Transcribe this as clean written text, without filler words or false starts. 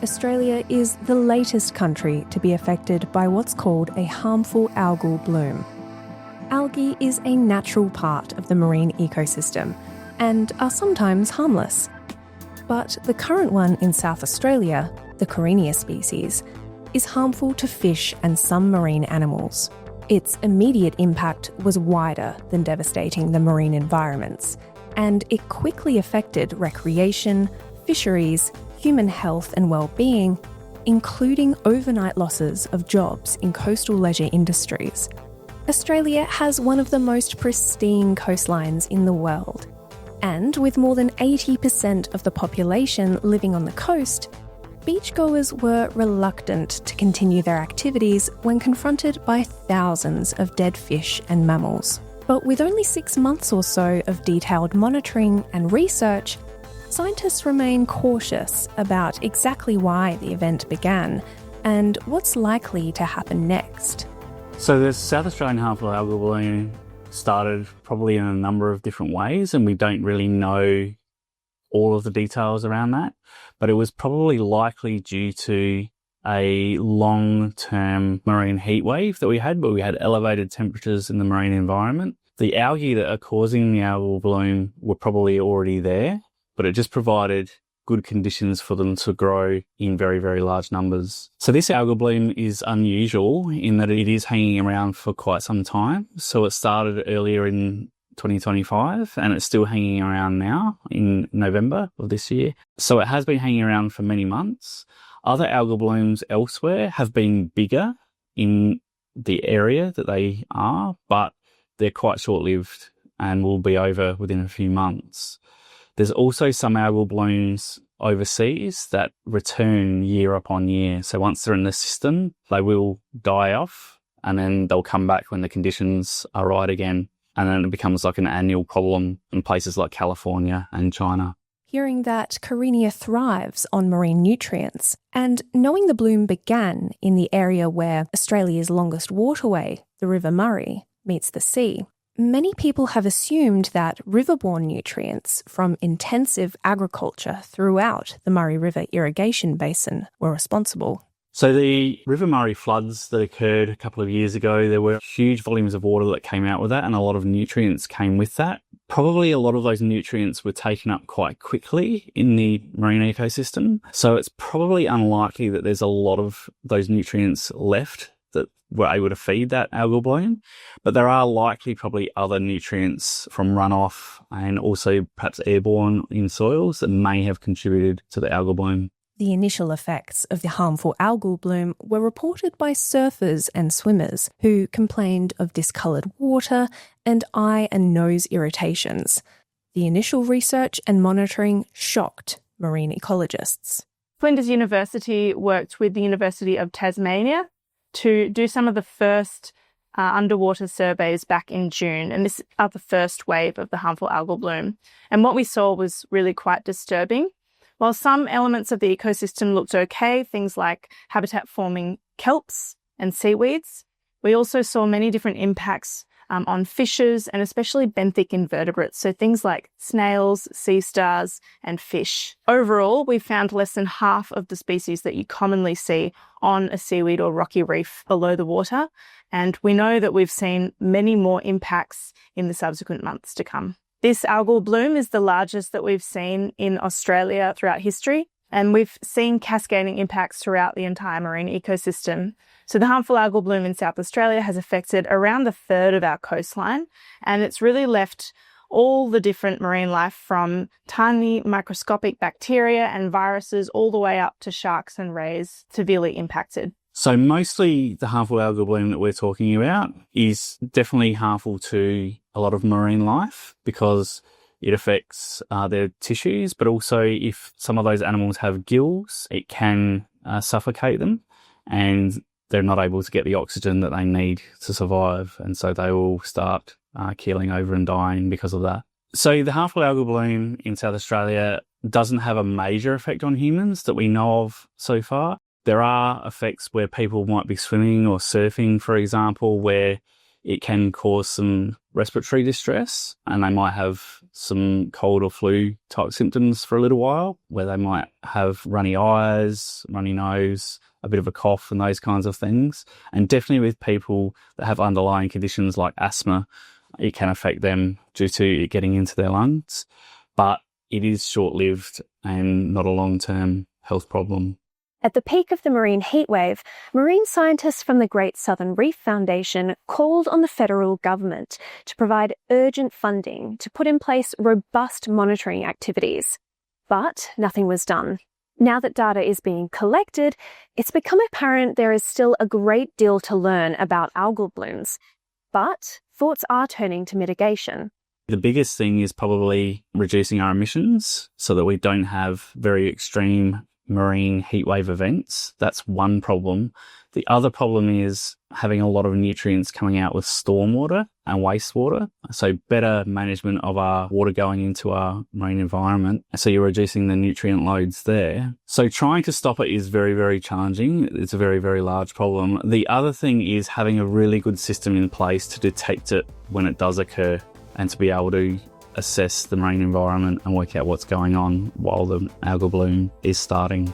Australia is the latest country to be affected by what's called a harmful algal bloom. Algae is a natural part of the marine ecosystem and are sometimes harmless. But the current one in South Australia, the Karenia species, is harmful to fish and some marine animals. Its immediate impact was wider than devastating the marine environments, and it quickly affected recreation, fisheries, human health and well-being, including overnight losses of jobs in coastal leisure industries. Australia has one of the most pristine coastlines in the world. And with more than 80% of the population living on the coast, beachgoers were reluctant to continue their activities when confronted by thousands of dead fish and mammals. But with only 6 months or so of detailed monitoring and research, scientists remain cautious about exactly why the event began and what's likely to happen next. So the South Australian harmful algal bloom started probably in a number of different ways, and we don't really know all of the details around that, but it was probably likely due to a long-term marine heat wave that we had, where we had elevated temperatures in the marine environment. The algae that are causing the algal bloom were probably already there, but it just provided good conditions for them to grow in very, very large numbers. So this algal bloom is unusual in that it is hanging around for quite some time. So it started earlier in 2025 and it's still hanging around now in November of this year. So it has been hanging around for many months. Other algal blooms elsewhere have been bigger in the area that they are, but they're quite short-lived and will be over within a few months. There's also some algal blooms overseas that return year upon year. So once they're in the system, they will die off and then they'll come back when the conditions are right again. And then it becomes like an annual problem in places like California and China. Hearing that Karenia thrives on marine nutrients, and knowing the bloom began in the area where Australia's longest waterway, the River Murray, meets the sea, many people have assumed that riverborne nutrients from intensive agriculture throughout the Murray River irrigation basin were responsible. So the River Murray floods that occurred a couple of years ago, there were huge volumes of water that came out with that and a lot of nutrients came with that. Probably a lot of those nutrients were taken up quite quickly in the marine ecosystem. So it's probably unlikely that there's a lot of those nutrients left that were able to feed that algal bloom. But there are likely probably other nutrients from runoff and also perhaps airborne in soils that may have contributed to the algal bloom. The initial effects of the harmful algal bloom were reported by surfers and swimmers who complained of discoloured water and eye and nose irritations. The initial research and monitoring shocked marine ecologists. Flinders University worked with the University of Tasmania to do some of the first underwater surveys back in June, and this are the first wave of the harmful algal bloom. And what we saw was really quite disturbing. While some elements of the ecosystem looked okay, things like habitat-forming kelps and seaweeds, we also saw many different impacts on fishes and especially benthic invertebrates, so things like snails, sea stars, and fish. Overall, we found less than half of the species that you commonly see on a seaweed or rocky reef below the water, and we know that we've seen many more impacts in the subsequent months to come. This algal bloom is the largest that we've seen in Australia throughout history, and we've seen cascading impacts throughout the entire marine ecosystem. So the harmful algal bloom in South Australia has affected around a third of our coastline, and it's really left all the different marine life from tiny microscopic bacteria and viruses all the way up to sharks and rays severely impacted. So mostly the harmful algal bloom that we're talking about is definitely harmful to a lot of marine life because it affects their tissues, but also if some of those animals have gills, it can suffocate them and they're not able to get the oxygen that they need to survive. And so they will start keeling over and dying because of that. So the harmful algal bloom in South Australia doesn't have a major effect on humans that we know of so far. There are effects where people might be swimming or surfing, for example, where it can cause some respiratory distress, and they might have some cold or flu type symptoms for a little while, where they might have runny eyes, runny nose, a bit of a cough and those kinds of things. And definitely with people that have underlying conditions like asthma, it can affect them due to it getting into their lungs. But it is short-lived and not a long-term health problem. At the peak of the marine heatwave, marine scientists from the Great Southern Reef Foundation called on the federal government to provide urgent funding to put in place robust monitoring activities. But nothing was done. Now that data is being collected, it's become apparent there is still a great deal to learn about algal blooms. But thoughts are turning to mitigation. The biggest thing is probably reducing our emissions so that we don't have very extreme marine heatwave events. That's one problem. The other problem is having a lot of nutrients coming out with stormwater and wastewater. So better management of our water going into our marine environment. So you're reducing the nutrient loads there. So trying to stop it is very, very challenging. It's a very, very large problem. The other thing is having a really good system in place to detect it when it does occur and to be able to assess the marine environment and work out what's going on while the algal bloom is starting.